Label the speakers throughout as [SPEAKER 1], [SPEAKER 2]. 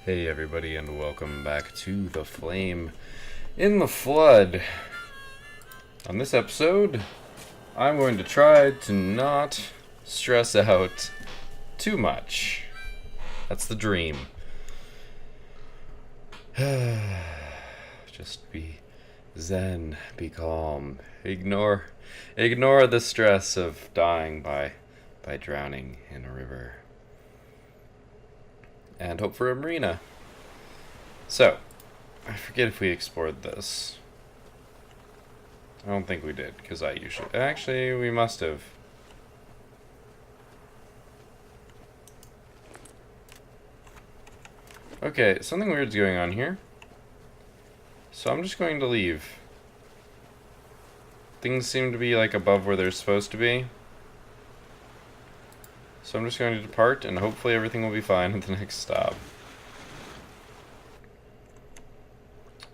[SPEAKER 1] Hey everybody, and welcome back to The Flame in the Flood. On this episode, I'm going to try to not stress out too much. That's the dream. Just be zen, be calm. Ignore the stress of dying by drowning in a river. And hope for a marina. So, I forget if we explored this. I don't think we did, because I usually... Actually, we must have. Okay, something weird's going on here. So I'm just going to leave. Things seem to be like above where they're supposed to be. So I'm just going to depart, and hopefully everything will be fine at the next stop.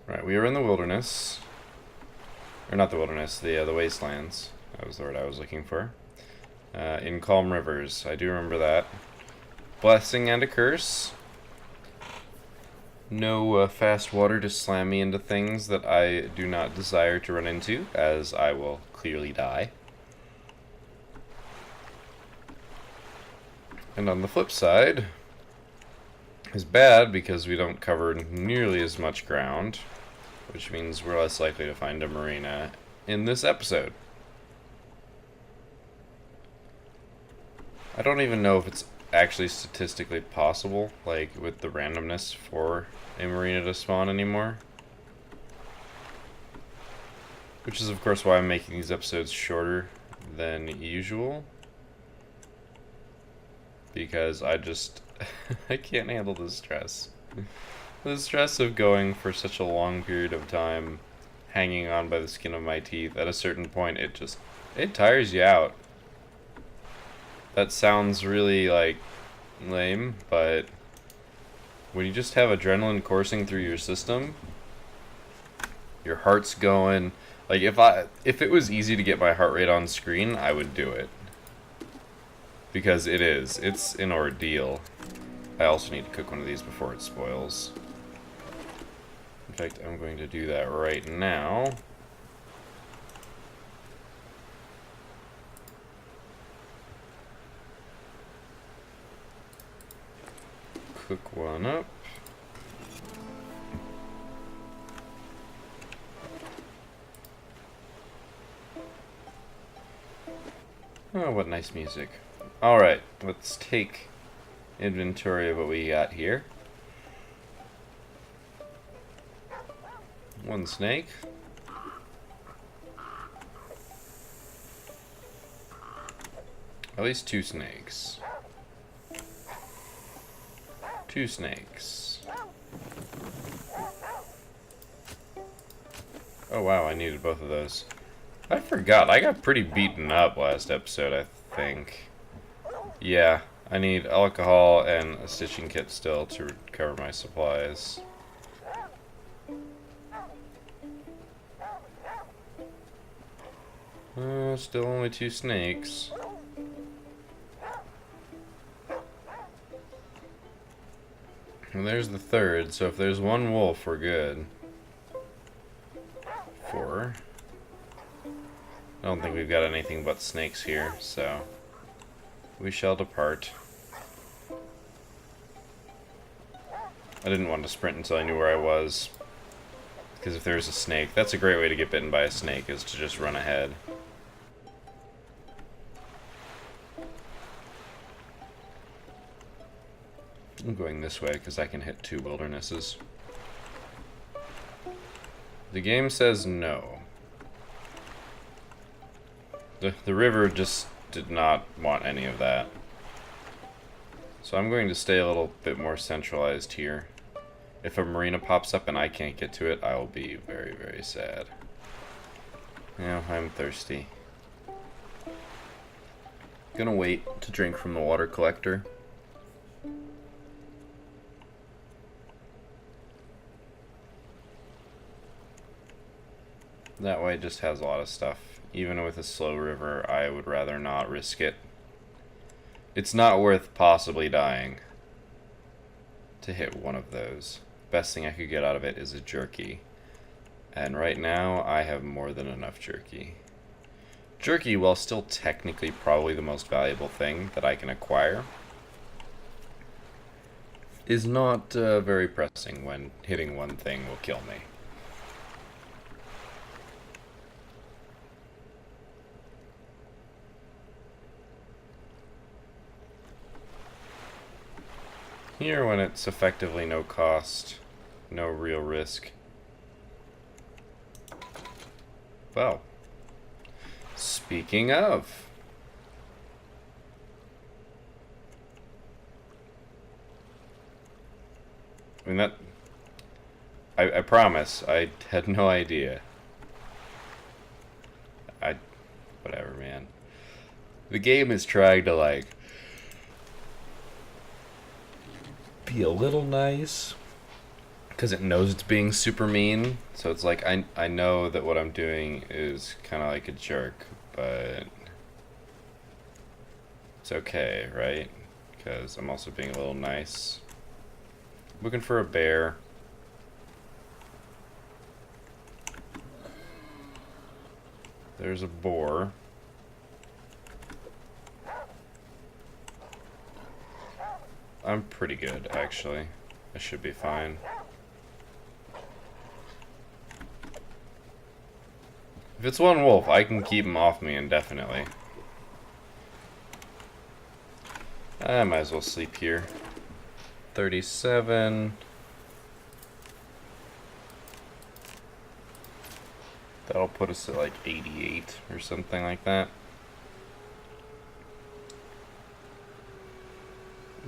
[SPEAKER 1] Right, we are in the wilderness. Or not the wilderness, the wastelands. That was the word I was looking for. In calm rivers. I do remember that. Blessing and a curse. No fast water to slam me into things that I do not desire to run into, as I will clearly die. And on the flip side, is bad because we don't cover nearly as much ground, which means we're less likely to find a marina in this episode. I don't even know if it's actually statistically possible, like with the randomness for a marina to spawn anymore. Which is of course why I'm making these episodes shorter than usual. Because I just, I can't handle the stress. The stress of going for such a long period of time, hanging on by the skin of my teeth. At a certain point, it tires you out. That sounds really, like, lame, but when you just have adrenaline coursing through your system, your heart's going. Like, if it was easy to get my heart rate on screen, I would do it. Because it's an ordeal. I also need to cook one of these before it spoils. In fact, I'm going to do that right now. Cook one up. Oh, what nice music. Alright, let's take inventory of what we got here. One snake. At least two snakes. Two snakes. Oh wow, I needed both of those. I forgot, I got pretty beaten up last episode, I think. Yeah, I need alcohol and a stitching kit still to recover my supplies. Still only two snakes. And there's the third, so if there's one wolf, we're good. Four. I don't think we've got anything but snakes here, so we shall depart. I didn't want to sprint until I knew where I was, because if there's a snake, that's a great way to get bitten by a snake, is to just run ahead. I'm going this way because I can hit two wildernesses. The game says no. The river just did not want any of that. So I'm going to stay a little bit more centralized here. If a marina pops up and I can't get to it, I will be very, very sad. Yeah, I'm thirsty. Gonna wait to drink from the water collector. That way it just has a lot of stuff. Even with a slow river, I would rather not risk it. It's not worth possibly dying to hit one of those. Best thing I could get out of it is a jerky. And right now, I have more than enough jerky. Jerky, while still technically probably the most valuable thing that I can acquire, is not very pressing when hitting one thing will kill me. Here, when it's effectively no cost, no real risk. Well, speaking of, I mean, I promise, I had no idea. Whatever, man. The game is trying to, like, be a little nice, because it knows it's being super mean. So it's like, I know that what I'm doing is kind of like a jerk, but it's okay, right? Because I'm also being a little nice. Looking for a bear. There's a boar. I'm pretty good, actually. I should be fine. If it's one wolf, I can keep him off me indefinitely. I might as well sleep here. 37. That'll put us at like 88 or something like that.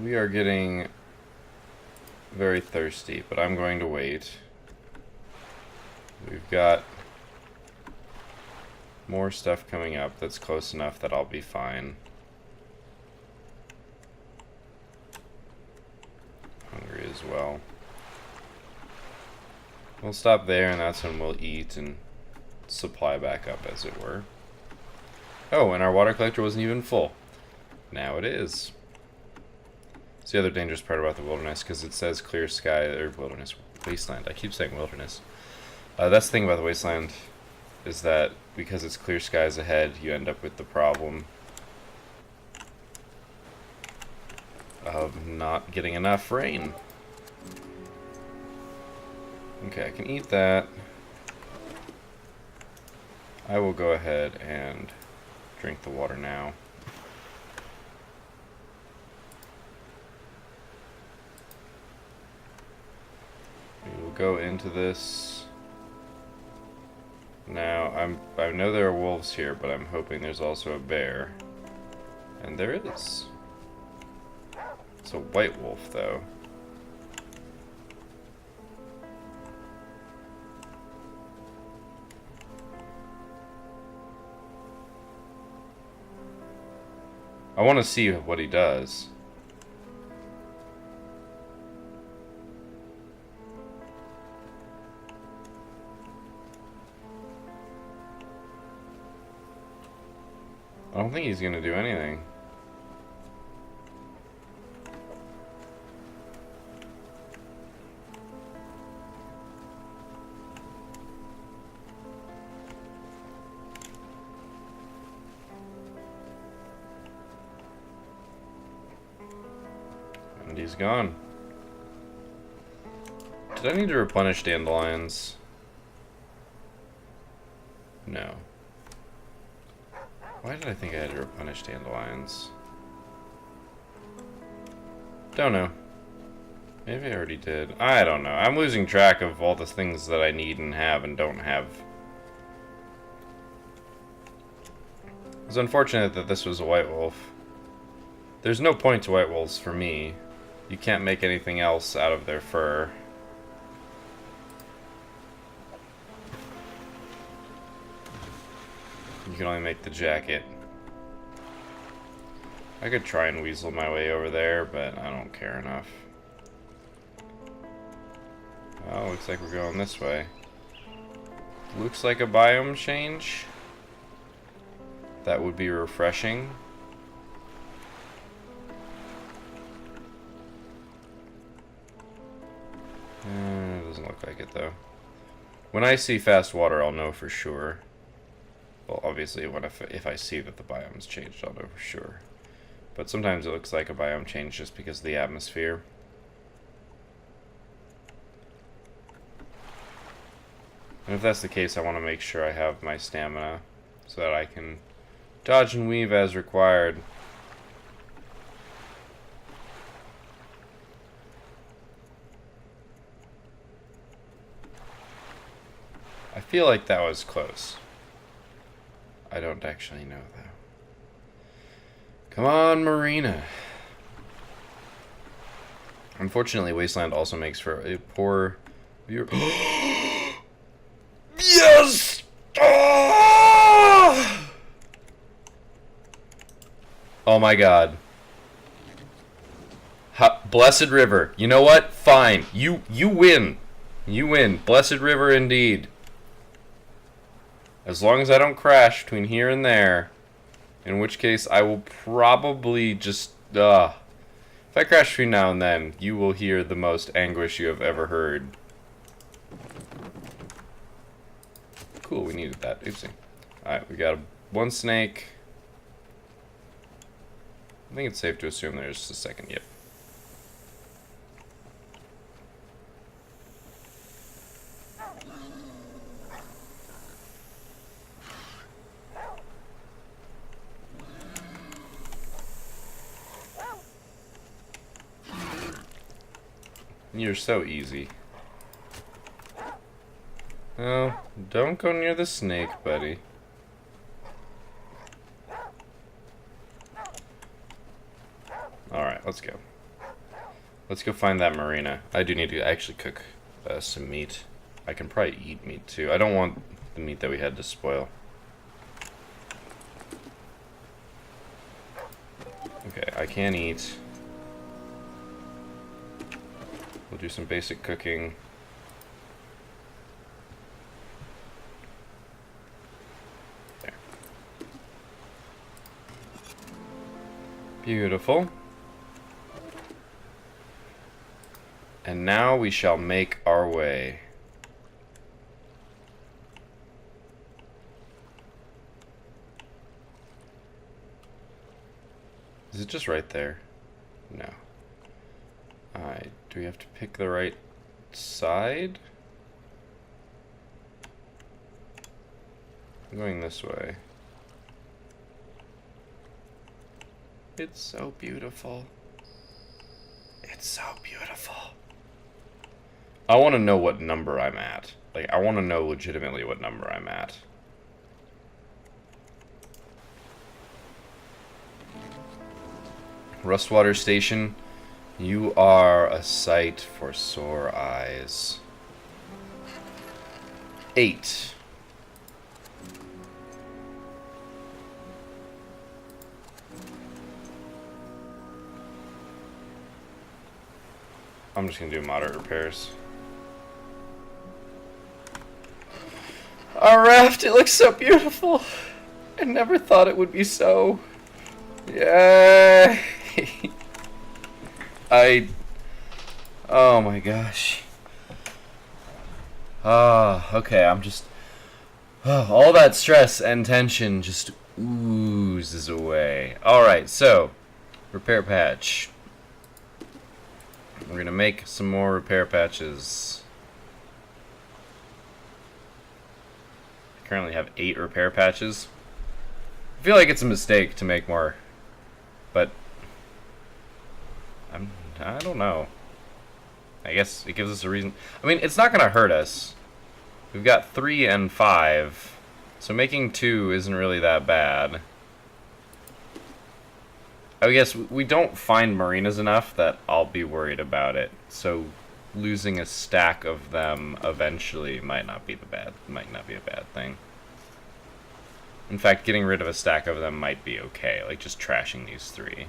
[SPEAKER 1] We are getting very thirsty, but I'm going to wait. We've got more stuff coming up that's close enough that I'll be fine. Hungry as well. We'll stop there, and that's when we'll eat and supply back up, as it were. Oh, and our water collector wasn't even full. Now it is. It's the other dangerous part about the wilderness, because it says clear sky, or wilderness, wasteland. I keep saying wilderness. That's the thing about the wasteland, is that because it's clear skies ahead, you end up with the problem of not getting enough rain. Okay, I can eat that. I will go ahead and drink the water now. We will go into this. Now, I know there are wolves here, but I'm hoping there's also a bear. And there is. It's a white wolf, though. I want to see what he does. I don't think he's gonna do anything. And he's gone. Did I need to replenish dandelions? No. Why did I think I had to replenish dandelions? Don't know. Maybe I already did. I don't know. I'm losing track of all the things that I need and have and don't have. It's unfortunate that this was a white wolf. There's no point to white wolves for me. You can't make anything else out of their fur. You can only make the jacket. I could try and weasel my way over there, but I don't care enough. Oh, looks like we're going this way. Looks like a biome change. That would be refreshing. Doesn't look like it, though. When I see fast water, I'll know for sure. Well, obviously, if I see that the biome's changed, I'll know for sure. But sometimes it looks like a biome change just because of the atmosphere. And if that's the case, I want to make sure I have my stamina so that I can dodge and weave as required. I feel like that was close. I don't actually know, though. Come on, Marina. Unfortunately, Wasteland also makes for a poor viewer. Yes! Ah! Oh my god. Blessed River. You know what? Fine. You win. You win. Blessed River indeed. As long as I don't crash between here and there. In which case, I will probably just... If I crash between now and then, you will hear the most anguish you have ever heard. Cool, we needed that. Oopsie. Alright, we got one snake. I think it's safe to assume there's a second yip. You're so easy. Oh, don't go near the snake, buddy. Alright, let's go. Let's go find that marina. I do need to actually cook some meat. I can probably eat meat too. I don't want the meat that we had to spoil. Okay, I can eat. We'll do some basic cooking. There. Beautiful. And now we shall make our way. Is it just right there? No. Alright, do we have to pick the right side? I'm going this way. It's so beautiful. It's so beautiful. I want to know what number I'm at. Like, I want to know legitimately what number I'm at. Rustwater Station. You are a sight for sore eyes. 8. I'm just gonna do moderate repairs. Our raft, it looks so beautiful. I never thought it would be so. Yay! Oh my gosh. Okay, I'm just... all that stress and tension just oozes away. Alright, so, repair patch. We're gonna make some more repair patches. I currently have 8 repair patches. I feel like it's a mistake to make more, but I don't know. I guess it gives us a reason. I mean, it's not gonna hurt us. We've got 3 and 5, so making 2 isn't really that bad. I guess we don't find marinas enough that I'll be worried about it. So losing a stack of them eventually might not be a bad thing. In fact, getting rid of a stack of them might be okay, like just trashing these 3.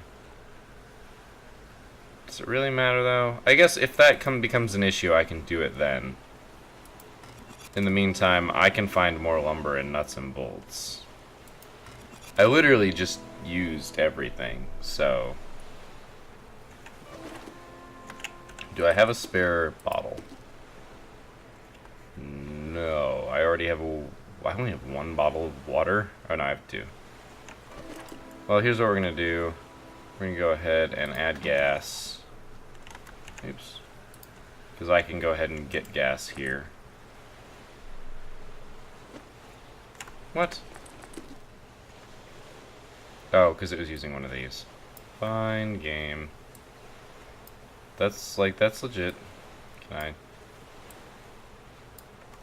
[SPEAKER 1] Does it really matter though? I guess if that becomes an issue, I can do it then. In the meantime, I can find more lumber and nuts and bolts. I literally just used everything, so... Do I have a spare bottle? already have I only have 1 bottle of water. Oh no, I have 2. Well, here's what we're gonna do. We're gonna go ahead and add gas. Oops. Because I can go ahead and get gas here. What? Oh, because it was using one of these. Fine game. That's legit. Can I?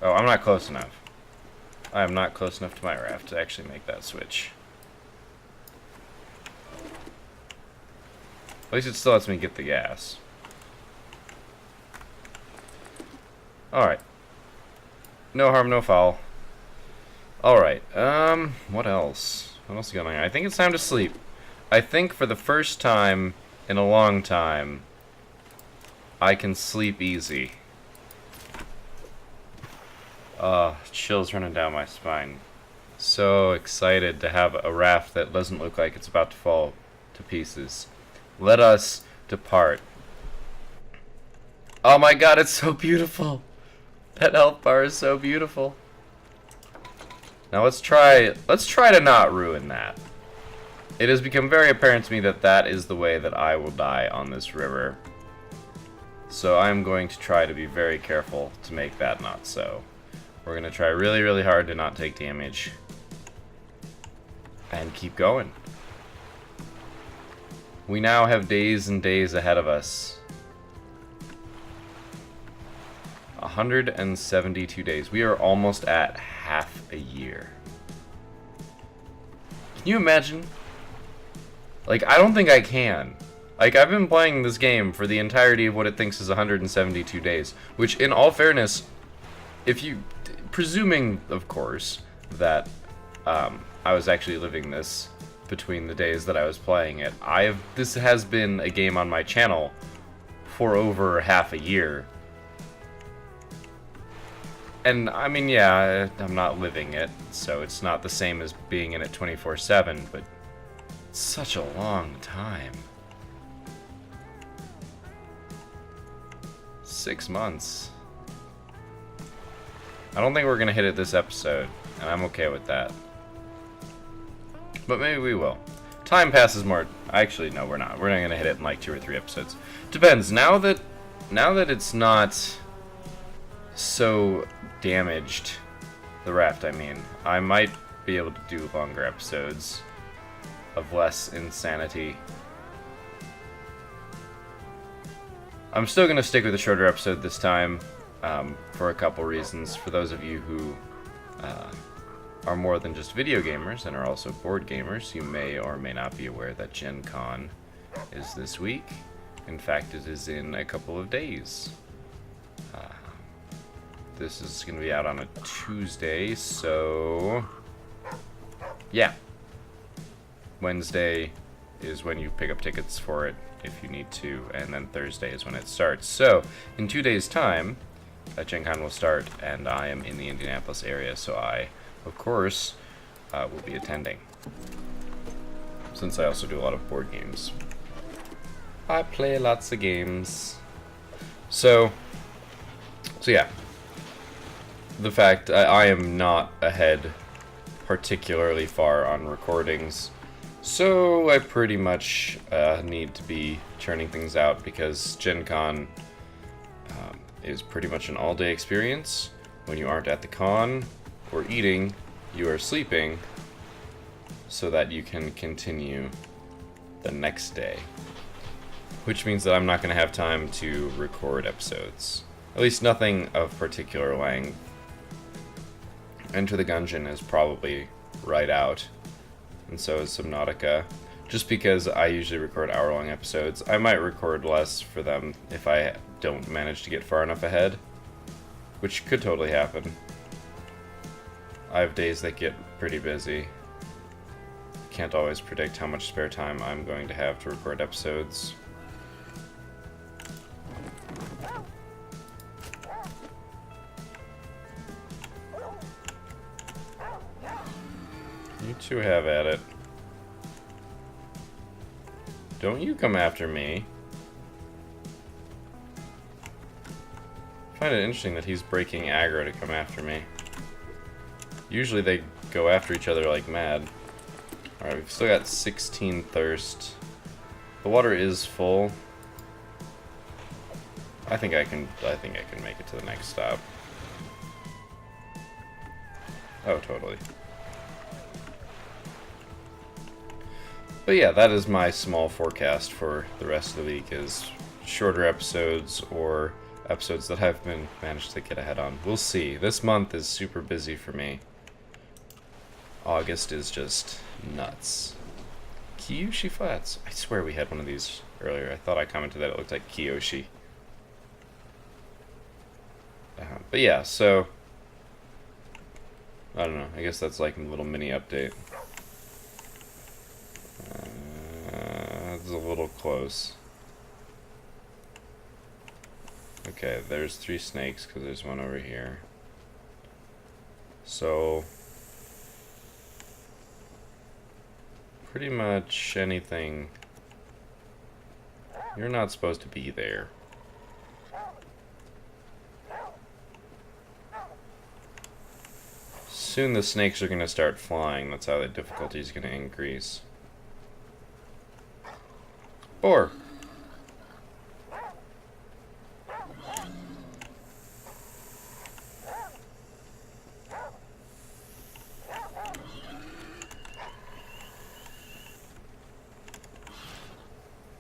[SPEAKER 1] Oh, I'm not close enough. I am not close enough to my raft to actually make that switch. At least it still lets me get the gas. Alright. No harm, no foul. Alright, what else? What else is going on? I think it's time to sleep. I think for the first time in a long time, I can sleep easy. Chills running down my spine. So excited to have a raft that doesn't look like it's about to fall to pieces. Let us depart. Oh my god, it's so beautiful. That health bar is so beautiful. Now let's try to not ruin that. It has become very apparent to me that that is the way that I will die on this river. So I'm going to try to be very careful to make that not so. We're going to try really, really hard to not take damage. And keep going. We now have days and days ahead of us. 172 days. We are almost at half a year. Can you imagine? Like, I don't think I can. Like, I've been playing this game for the entirety of what it thinks is 172 days. Which, in all fairness, if you... presuming, of course, that I was actually living this between the days that I was playing it. This has been a game on my channel for over half a year. And, I mean, yeah, I'm not living it, so it's not the same as being in it 24/7, but it's such a long time. 6 months. I don't think we're going to hit it this episode, and I'm okay with that. But maybe we will. Time passes more... Actually, no, we're not. We're not going to hit it in like 2 or 3 episodes. Depends. Now that it's not so damaged, the raft, I mean, I might be able to do longer episodes of less insanity. I'm still going to stick with a shorter episode this time, for a couple reasons. For those of you who are more than just video gamers and are also board gamers, you may or may not be aware that Gen Con is this week. In fact, it is in a couple of days. This is going to be out on a Tuesday, so yeah. Wednesday is when you pick up tickets for it if you need to, and then Thursday is when it starts. So, in 2 days' time, Gen Con will start, and I am in the Indianapolis area, so I, of course, will be attending. Since I also do a lot of board games. I play lots of games. So yeah. The fact I am not ahead particularly far on recordings, so I pretty much need to be churning things out because Gen Con is pretty much an all-day experience. When you aren't at the con or eating, you are sleeping so that you can continue the next day. Which means that I'm not going to have time to record episodes. At least nothing of particular length. Enter the Gungeon is probably right out, and so is Subnautica. Just because I usually record hour-long episodes, I might record less for them if I don't manage to get far enough ahead, which could totally happen. I have days that get pretty busy. Can't always predict how much spare time I'm going to have to record episodes. You two have at it. Don't you come after me. I find it interesting that he's breaking aggro to come after me. Usually they go after each other like mad. Alright, we've still got 16 thirst. The water is full. I think I can make it to the next stop. Oh, totally. But yeah, that is my small forecast for the rest of the week, is shorter episodes or episodes that I've managed to get ahead on. We'll see. This month is super busy for me. August is just nuts. Kyushu Flats. I swear we had one of these earlier. I thought I commented that it looked like Kiyoshi. But yeah, so I don't know. I guess that's like a little mini update. It's a little close. Okay, there's 3 snakes because there's one over here. So pretty much anything. You're not supposed to be there. Soon the snakes are going to start flying. That's how the difficulty is going to increase. Boar.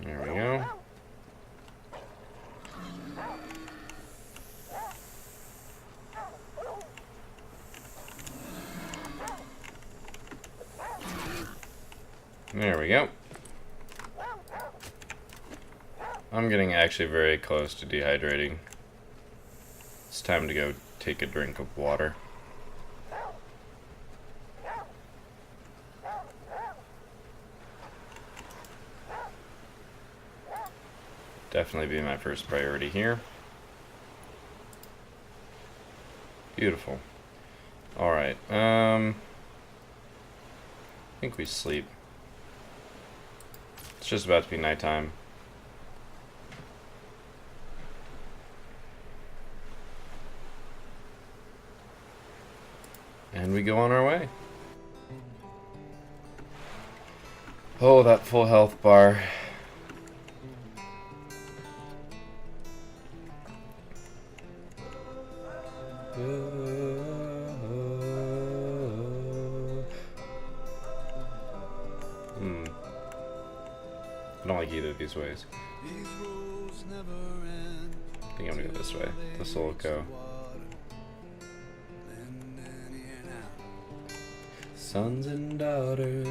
[SPEAKER 1] There we go. There we go. I'm getting actually very close to dehydrating. It's time to go take a drink of water. Definitely be my first priority here. Beautiful. Alright, I think we sleep. It's just about to be nighttime. And we go on our way. Oh, that full health bar. I don't like either of these ways. I think I'm gonna go this way. This will go. Sons and daughters.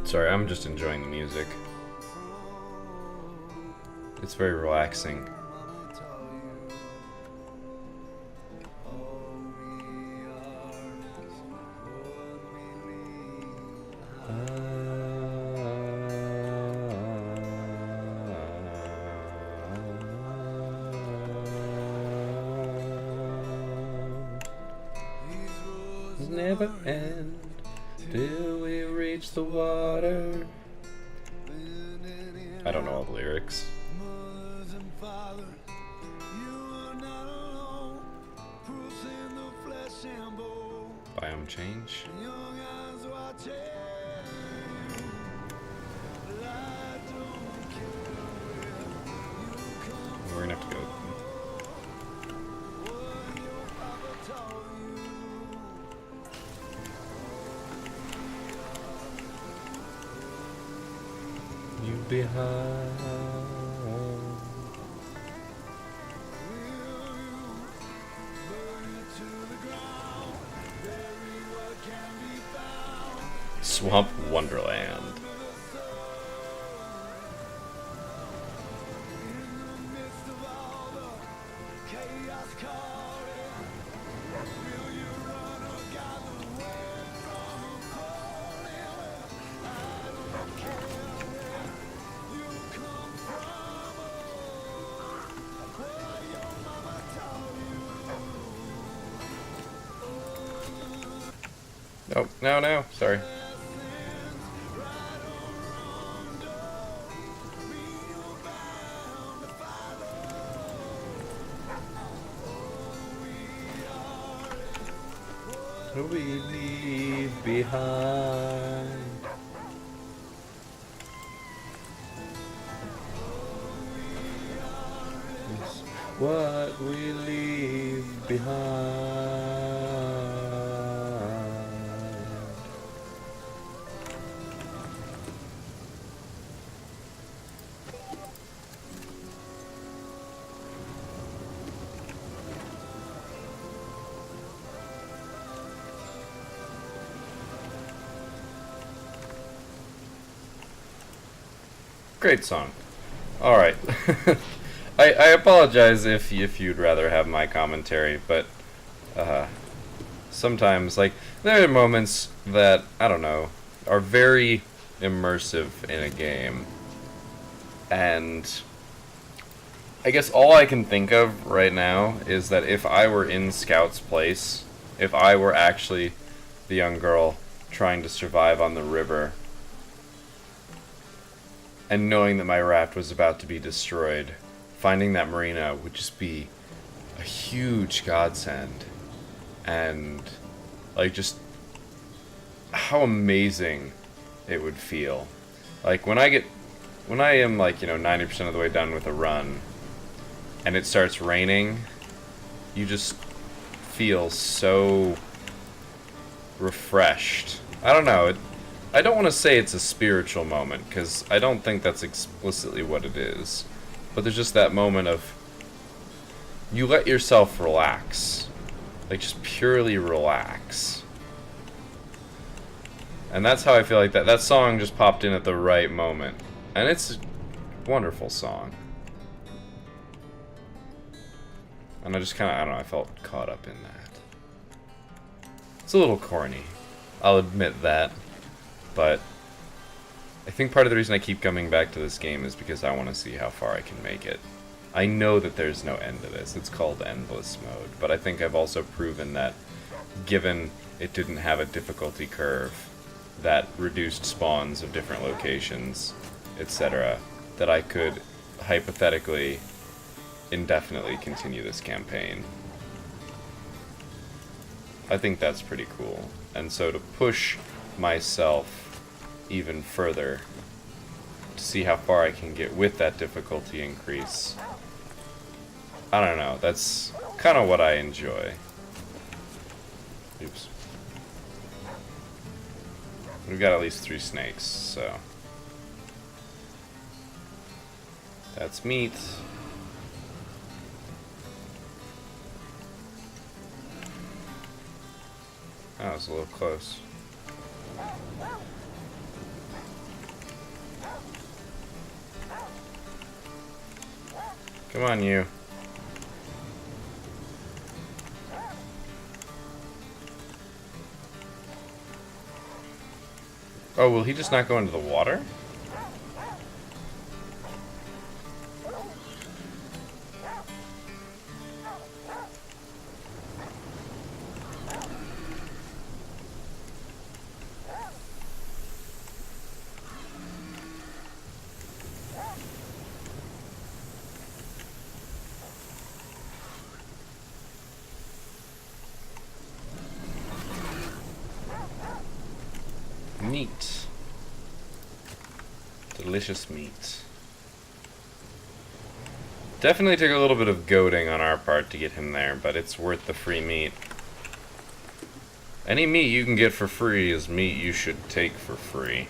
[SPEAKER 1] Sorry, I'm just enjoying the music. It's very relaxing. Never end till we reach the water. I don't know all the lyrics. Biome change. We're gonna have to go. You behind. Swamp Weunderland. Oh, no, sorry. What we leave behind. Is what we leave behind. Great song. Alright. I apologize if you'd rather have my commentary, but sometimes, like, there are moments that, I don't know, are very immersive in a game. And I guess all I can think of right now is that if I were in Scout's place, if I were actually the young girl trying to survive on the river, and knowing that my raft was about to be destroyed, finding that marina would just be a huge godsend. And, like, just how amazing it would feel. Like, when I am, like, 90% of the way done with a run, and it starts raining, you just feel so refreshed. I don't know, I don't want to say it's a spiritual moment, because I don't think that's explicitly what it is. But there's just that moment of, you let yourself relax. Like, just purely relax. And that's how I feel like that song just popped in at the right moment. And it's a wonderful song. And I just kind of, I don't know, I felt caught up in that. It's a little corny. I'll admit that. But I think part of the reason I keep coming back to this game is because I want to see how far I can make it. I know that there's no end to this. It's called Endless Mode. But I think I've also proven that, given it didn't have a difficulty curve, that reduced spawns of different locations, etc., that I could hypothetically indefinitely continue this campaign. I think that's pretty cool. And so to push myself even further to see how far I can get with that difficulty increase, I don't know, that's kind of what I enjoy. Oops. We've got at least 3 snakes, so that's meat. That was a little close. Come on, you. Oh, will he just not go into the water? Meat. Delicious meat. Definitely took a little bit of goading on our part to get him there, but it's worth the free meat. Any meat you can get for free is meat you should take for free.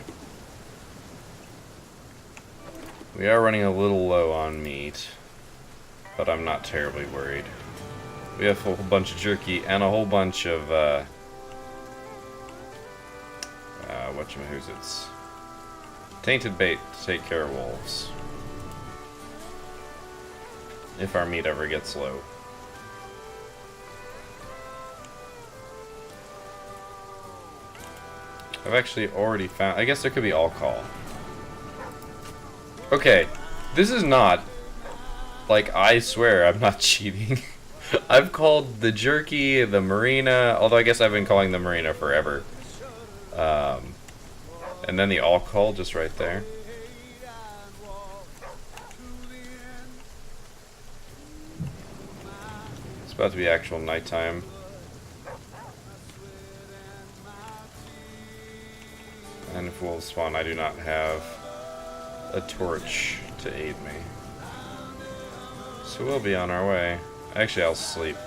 [SPEAKER 1] We are running a little low on meat, but I'm not terribly worried. We have a whole bunch of jerky and a whole bunch of, whatchamahoots. Tainted bait to take care of wolves. If our meat ever gets low. I've actually already found... I guess there could be all-call. Okay, this is not... Like, I swear I'm not cheating. I've called the jerky, the marina, although I guess I've been calling the marina forever. And then the all-call just right there. It's about to be actual nighttime. And if wolves spawn, I do not have a torch to aid me. So we'll be on our way. Actually, I'll sleep.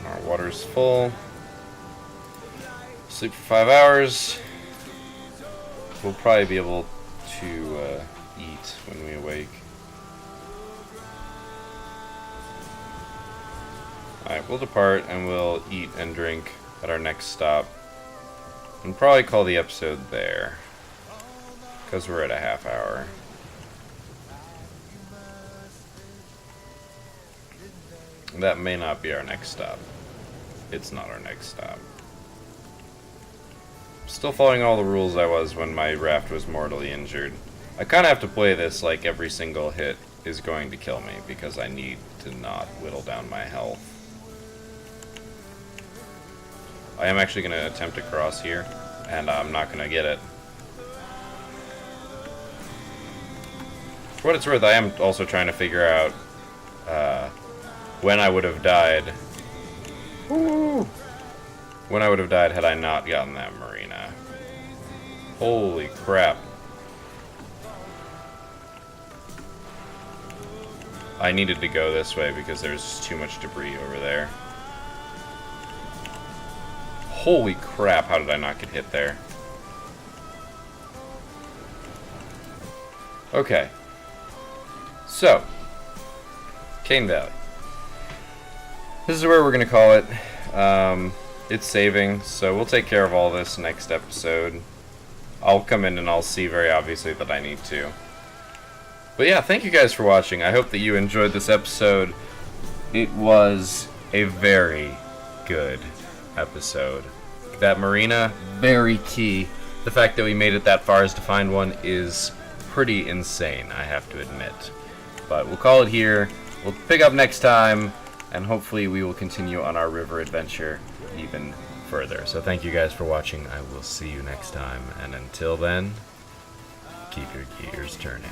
[SPEAKER 1] Our water's full. Sleep for 5 hours. We'll probably be able to eat when we awake. Alright, we'll depart and we'll eat and drink at our next stop. And probably call the episode there, because we're at a half hour. That may not be our next stop. It's not our next stop. Still following all the rules I was when my raft was mortally injured. I kind of have to play this like every single hit is going to kill me, because I need to not whittle down my health. I am actually going to attempt to cross here, and I'm not going to get it. For what it's worth, I am also trying to figure out when I would have died. Woo! When I would have died had I not gotten that marina. Holy crap. I needed to go this way because there's just too much debris over there. Holy crap, how did I not get hit there? Okay. So, Kayne Valley. This is where we're going to call it. It's saving, so we'll take care of all this next episode. I'll come in and I'll see very obviously that I need to. But yeah, thank you guys for watching. I hope that you enjoyed this episode. It was a very good episode. That marina, very key. The fact that we made it that far as to find one is pretty insane, I have to admit. But we'll call it here. We'll pick up next time, and hopefully we will continue on our river adventure even further. So thank you guys for watching. I will see you next time, and until then, keep your gears turning.